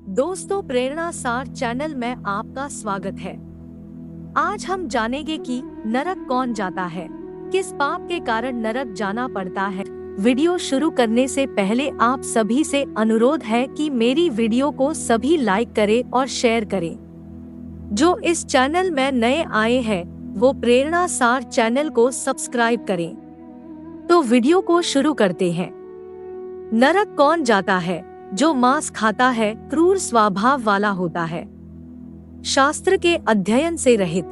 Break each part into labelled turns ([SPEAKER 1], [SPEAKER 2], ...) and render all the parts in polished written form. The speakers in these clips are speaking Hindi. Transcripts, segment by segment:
[SPEAKER 1] दोस्तों, प्रेरणा सार चैनल में आपका स्वागत है। आज हम जानेंगे कि नरक कौन जाता है, किस पाप के कारण नरक जाना पड़ता है। वीडियो शुरू करने से पहले आप सभी से अनुरोध है कि मेरी वीडियो को सभी लाइक करें और शेयर करें। जो इस चैनल में नए आए हैं वो प्रेरणा सार चैनल को सब्सक्राइब करें। तो वीडियो को शुरू करते हैं। नरक कौन जाता है? जो मांस खाता है, क्रूर स्वभाव वाला होता है, शास्त्र के अध्ययन से रहित,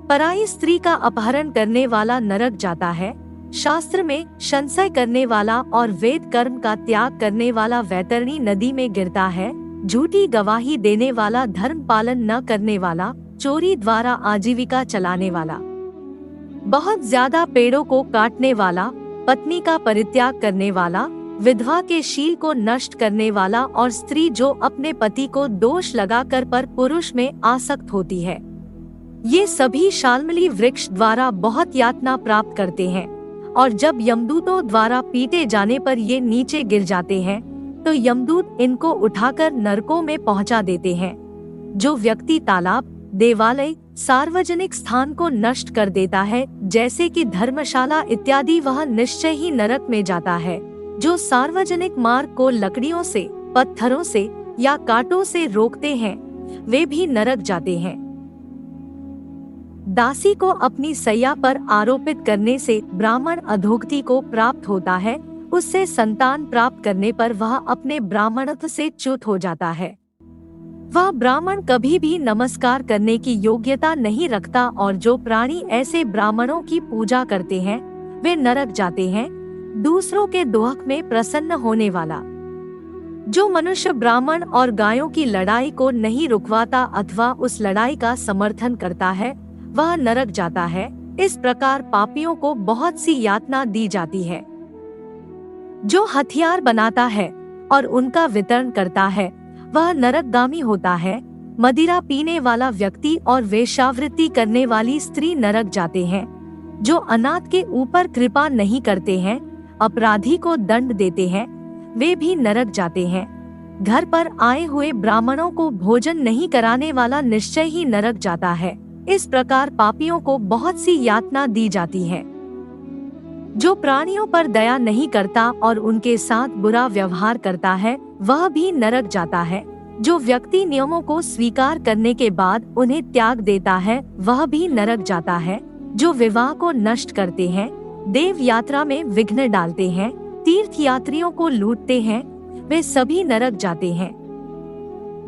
[SPEAKER 1] पराई स्त्री का अपहरण करने वाला नरक जाता है। शास्त्र में संशय करने वाला और वेद कर्म का त्याग करने वाला वैतरणी नदी में गिरता है। झूठी गवाही देने वाला, धर्म पालन न करने वाला, चोरी द्वारा आजीविका चलाने वाला, बहुत ज्यादा पेड़ों को काटने वाला, पत्नी का परित्याग करने वाला, विधवा के शील को नष्ट करने वाला और स्त्री जो अपने पति को दोष लगाकर पर पुरुष में आसक्त होती है, ये सभी शाल्मली वृक्ष द्वारा बहुत यातना प्राप्त करते हैं। और जब यमदूतों द्वारा पीटे जाने पर ये नीचे गिर जाते हैं तो यमदूत इनको उठाकर नरकों में पहुंचा देते हैं। जो व्यक्ति तालाब, देवालय, सार्वजनिक स्थान को नष्ट कर देता है, जैसे कि धर्मशाला इत्यादि, वह निश्चय ही नरक में जाता है। जो सार्वजनिक मार्ग को लकड़ियों से, पत्थरों से या कांटों से रोकते हैं, वे भी नरक जाते हैं। दासी को अपनी सैया पर आरोपित करने से ब्राह्मण अधोगति को प्राप्त होता है। उससे संतान प्राप्त करने पर वह अपने ब्राह्मणत्व से च्युत हो जाता है। वह ब्राह्मण कभी भी नमस्कार करने की योग्यता नहीं रखता और जो प्राणी ऐसे ब्राह्मणों की पूजा करते हैं वे नरक जाते हैं। दूसरों के दुख में प्रसन्न होने वाला, जो मनुष्य ब्राह्मण और गायों की लड़ाई को नहीं रुकवाता अथवा उस लड़ाई का समर्थन करता है, वह नरक जाता है। इस प्रकार पापियों को बहुत सी यातना दी जाती है। जो हथियार बनाता है और उनका वितरण करता है, वह नरकगामी होता है। मदिरा पीने वाला व्यक्ति और वेश्यावृत्ति करने वाली स्त्री नरक जाते हैं। जो अनाथ के ऊपर कृपा नहीं करते हैं, अपराधी को दंड देते हैं, वे भी नरक जाते हैं। घर पर आए हुए ब्राह्मणों को भोजन नहीं कराने वाला निश्चय ही नरक जाता है। इस प्रकार पापियों को बहुत सी यातना दी जाती है। जो प्राणियों पर दया नहीं करता और उनके साथ बुरा व्यवहार करता है, वह भी नरक जाता है। जो व्यक्ति नियमों को स्वीकार करने के बाद उन्हें त्याग देता है, वह भी नरक जाता है। जो विवाह को नष्ट करते हैं, देव यात्रा में विघ्न डालते हैं, तीर्थ यात्रियों को लूटते हैं, वे सभी नरक जाते हैं।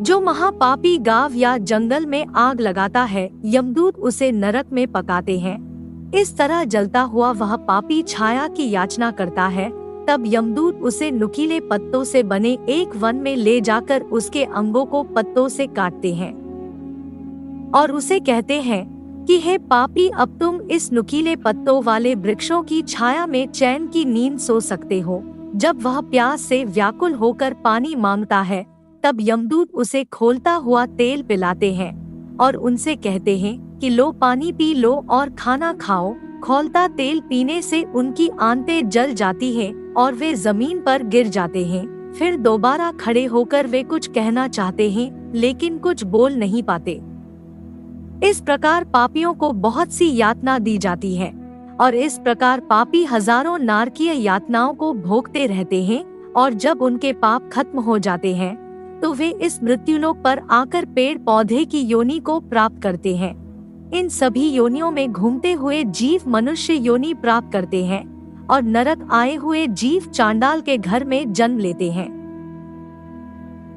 [SPEAKER 1] जो महापापी गांव या जंगल में आग लगाता है, यमदूत उसे नरक में पकाते हैं। इस तरह जलता हुआ वह पापी छाया की याचना करता है। तब यमदूत उसे नुकीले पत्तों से बने एक वन में ले जाकर उसके अंगों को पत्तों से काटते हैं और उसे कहते हैं कि हे पापी, अब तुम इस नुकीले पत्तों वाले वृक्षों की छाया में चैन की नींद सो सकते हो। जब वह प्यास से व्याकुल होकर पानी मांगता है, तब यमदूत उसे खौलता हुआ तेल पिलाते हैं और उनसे कहते हैं कि लो, पानी पी लो और खाना खाओ। खौलता तेल पीने से उनकी आंतें जल जाती हैं और वे जमीन पर गिर जाते हैं। फिर दोबारा खड़े होकर वे कुछ कहना चाहते हैं लेकिन कुछ बोल नहीं पाते। इस प्रकार पापियों को बहुत सी यातना दी जाती है और इस प्रकार पापी हजारों नारकीय यातनाओं को भोगते रहते हैं। और जब उनके पाप खत्म हो जाते हैं तो वे इस मृत्युलोक पर आकर पेड़ पौधे की योनि को प्राप्त करते हैं। इन सभी योनियों में घूमते हुए जीव मनुष्य योनि प्राप्त करते हैं और नरक आए हुए जीव चांडाल के घर में जन्म लेते हैं।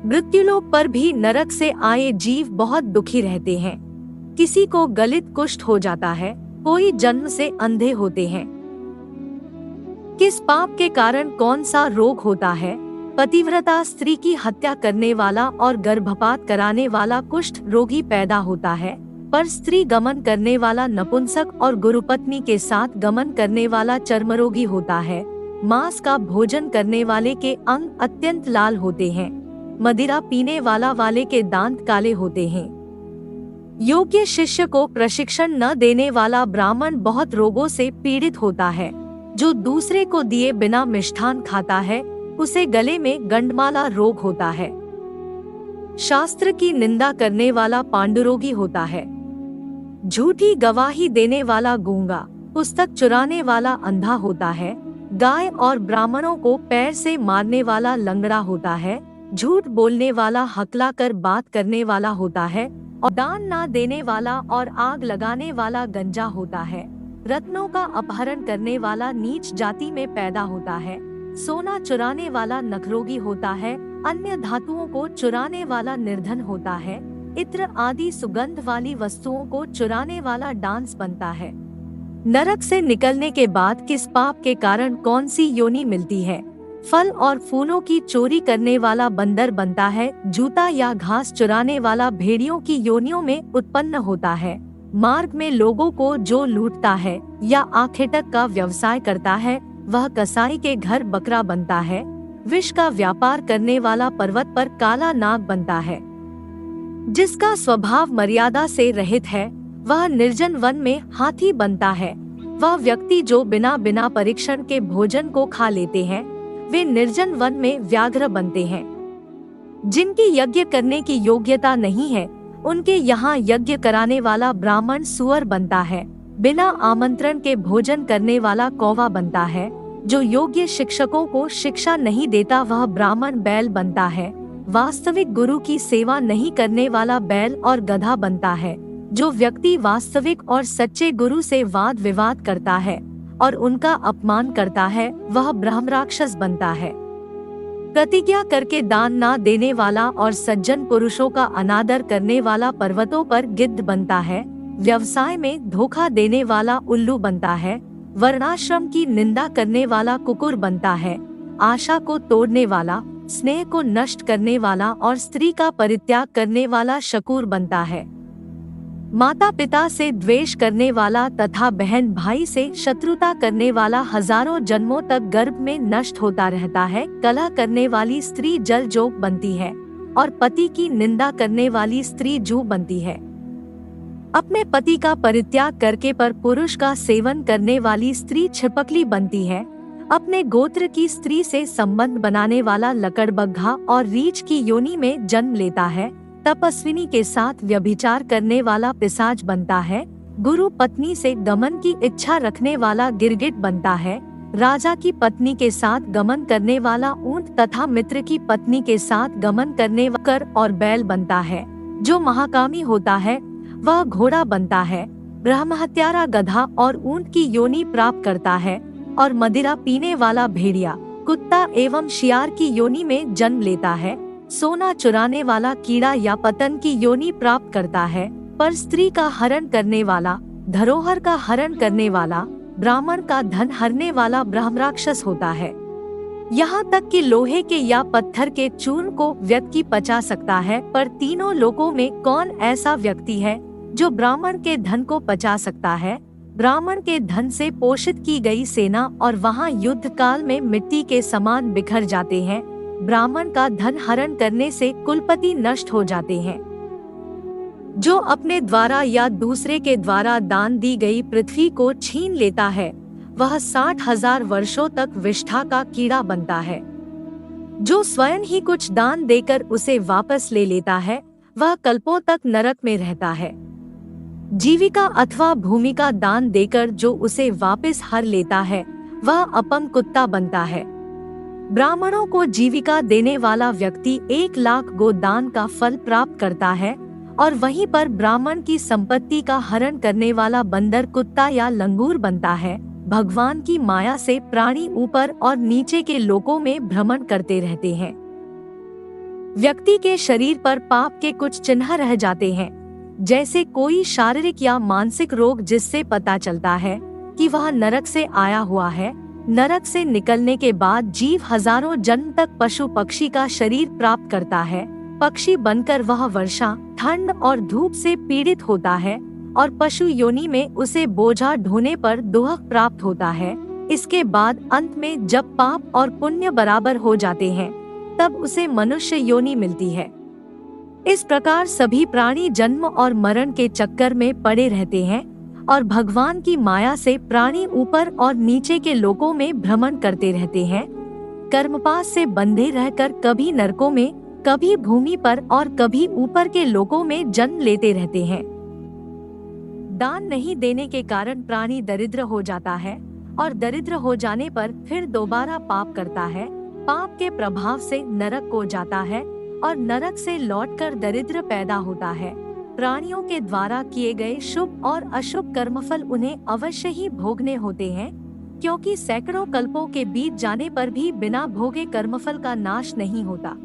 [SPEAKER 1] मृत्युलोक पर भी नरक से आए जीव बहुत दुखी रहते हैं। किसी को गलित कुष्ठ हो जाता है, कोई जन्म से अंधे होते हैं। किस पाप के कारण कौन सा रोग होता है? पतिव्रता स्त्री की हत्या करने वाला और गर्भपात कराने वाला कुष्ठ रोगी पैदा होता है, पर स्त्री गमन करने वाला नपुंसक और गुरुपत्नी के साथ गमन करने वाला चर्मरोगी होता है। मांस का भोजन करने वाले के अंग अत्यंत लाल होते हैं। मदिरा पीने वाले के दांत काले होते हैं। योग्य शिष्य को प्रशिक्षण न देने वाला ब्राह्मण बहुत रोगों से पीड़ित होता है। जो दूसरे को दिए बिना मिष्ठान खाता है, उसे गले में गंडमाला रोग होता है। शास्त्र की निंदा करने वाला पांडुरोगी होता है। झूठी गवाही देने वाला गूंगा, पुस्तक चुराने वाला अंधा होता है। गाय और ब्राह्मणों को पैर से मारने वाला लंगड़ा होता है। झूठ बोलने वाला हकला कर बात करने वाला होता है, और दान ना देने वाला और आग लगाने वाला गंजा होता है। रत्नों का अपहरण करने वाला नीच जाति में पैदा होता है। सोना चुराने वाला नखरोगी होता है। अन्य धातुओं को चुराने वाला निर्धन होता है। इत्र आदि सुगंध वाली वस्तुओं को चुराने वाला डांस बनता है। नरक से निकलने के बाद किस पाप के कारण कौन सी योनि मिलती है? फल और फूलों की चोरी करने वाला बंदर बनता है। जूता या घास चुराने वाला भेड़ियों की योनियों में उत्पन्न होता है। मार्ग में लोगों को जो लूटता है या आखेटक का व्यवसाय करता है, वह कसाई के घर बकरा बनता है। विष का व्यापार करने वाला पर्वत पर काला नाग बनता है। जिसका स्वभाव मर्यादा से रहित है, वह निर्जन वन में हाथी बनता है। वह व्यक्ति जो बिना परीक्षण के भोजन को खा लेते हैं, वे निर्जन वन में व्याघ्र बनते हैं। जिनकी यज्ञ करने की योग्यता नहीं है, उनके यहाँ यज्ञ कराने वाला ब्राह्मण सुअर बनता है। बिना आमंत्रण के भोजन करने वाला कौवा बनता है। जो योग्य शिक्षकों को शिक्षा नहीं देता, वह ब्राह्मण बैल बनता है। वास्तविक गुरु की सेवा नहीं करने वाला बैल और गधा बनता है। जो व्यक्ति वास्तविक और सच्चे गुरु से वाद विवाद करता है और उनका अपमान करता है, वह ब्रह्मराक्षस बनता है। प्रतिज्ञा करके दान ना देने वाला और सज्जन पुरुषों का अनादर करने वाला पर्वतों पर गिद्ध बनता है। व्यवसाय में धोखा देने वाला उल्लू बनता है। वर्णाश्रम की निंदा करने वाला कुकुर बनता है। आशा को तोड़ने वाला, स्नेह को नष्ट करने वाला और स्त्री का परित्याग करने वाला शकूर बनता है। माता पिता से द्वेष करने वाला तथा बहन भाई से शत्रुता करने वाला हजारों जन्मों तक गर्भ में नष्ट होता रहता है। कलह करने वाली स्त्री जल जोग बनती है और पति की निंदा करने वाली स्त्री जू बनती है। अपने पति का परित्याग करके पर पुरुष का सेवन करने वाली स्त्री छिपकली बनती है। अपने गोत्र की स्त्री से संबंध बनाने वाला लकड़बग्घा और रीछ की योनि में जन्म लेता है। तपस्विनी के साथ व्यभिचार करने वाला पिशाच बनता है। गुरु पत्नी से गमन की इच्छा रखने वाला गिरगिट बनता है। राजा की पत्नी के साथ गमन करने वाला ऊंट तथा मित्र की पत्नी के साथ गमन करने वाला कर और बैल बनता है। जो महाकामी होता है, वह घोड़ा बनता है। ब्रह्महत्यारा गधा और ऊंट की योनि प्राप्त करता है और मदिरा पीने वाला भेड़िया, कुत्ता एवं शियार की योनि में जन्म लेता है। सोना चुराने वाला कीड़ा या पतंग की योनि प्राप्त करता है। पर स्त्री का हरण करने वाला, धरोहर का हरण करने वाला, ब्राह्मण का धन हरने वाला ब्रह्मराक्षस होता है। यहाँ तक कि लोहे के या पत्थर के चूर्ण को व्यक्ति पचा सकता है, पर तीनों लोकों में कौन ऐसा व्यक्ति है जो ब्राह्मण के धन को पचा सकता है? ब्राह्मण के धन से पोषित की गई सेना और वहाँ युद्ध काल में मिट्टी के समान बिखर जाते हैं। ब्राह्मण का धन हरण करने से कुलपति नष्ट हो जाते हैं। जो अपने द्वारा या दूसरे के द्वारा दान दी गई पृथ्वी को छीन लेता है, वह 60,000 वर्षों तक विष्ठा का कीड़ा बनता है। जो स्वयं ही कुछ दान देकर उसे वापस ले लेता है, वह कल्पों तक नरक में रहता है। जीविका अथवा भूमि का दान देकर जो उसे वापस हर लेता है, वह अपंग कुत्ता बनता है। ब्राह्मणों को जीविका देने वाला व्यक्ति 1 लाख गोदान का फल प्राप्त करता है, और वहीं पर ब्राह्मण की संपत्ति का हरण करने वाला बंदर, कुत्ता या लंगूर बनता है। भगवान की माया से प्राणी ऊपर और नीचे के लोकों में भ्रमण करते रहते हैं। व्यक्ति के शरीर पर पाप के कुछ चिन्ह रह जाते हैं, जैसे कोई शारीरिक या मानसिक रोग, जिससे पता चलता है कि वह नरक से आया हुआ है। नरक से निकलने के बाद जीव हजारों जन्म तक पशु पक्षी का शरीर प्राप्त करता है। पक्षी बनकर वह वर्षा, ठंड और धूप से पीड़ित होता है, और पशु योनि में उसे बोझा ढोने पर दुख प्राप्त होता है। इसके बाद अंत में जब पाप और पुण्य बराबर हो जाते हैं, तब उसे मनुष्य योनि मिलती है। इस प्रकार सभी प्राणी जन्म और मरण के चक्कर में पड़े रहते हैं, और भगवान की माया से प्राणी ऊपर और नीचे के लोकों में भ्रमण करते रहते हैं। कर्मपाश से बंधे रहकर कभी नरकों में, कभी भूमि पर और कभी ऊपर के लोकों में जन्म लेते रहते हैं। दान नहीं देने के कारण प्राणी दरिद्र हो जाता है और दरिद्र हो जाने पर फिर दोबारा पाप करता है। पाप के प्रभाव से नरक को जाता है और नरक से लौटकर दरिद्र पैदा होता है। प्राणियों के द्वारा किए गए शुभ और अशुभ कर्मफल उन्हें अवश्य ही भोगने होते हैं, क्योंकि सैकड़ों कल्पों के बीत जाने पर भी बिना भोगे कर्मफल का नाश नहीं होता।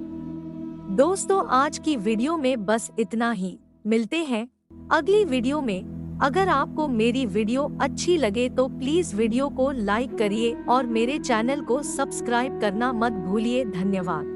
[SPEAKER 1] दोस्तों, आज की वीडियो में बस इतना ही। मिलते हैं अगली वीडियो में। अगर आपको मेरी वीडियो अच्छी लगे तो प्लीज वीडियो को लाइक करिए और मेरे चैनल को सब्सक्राइब करना मत भूलिए। धन्यवाद।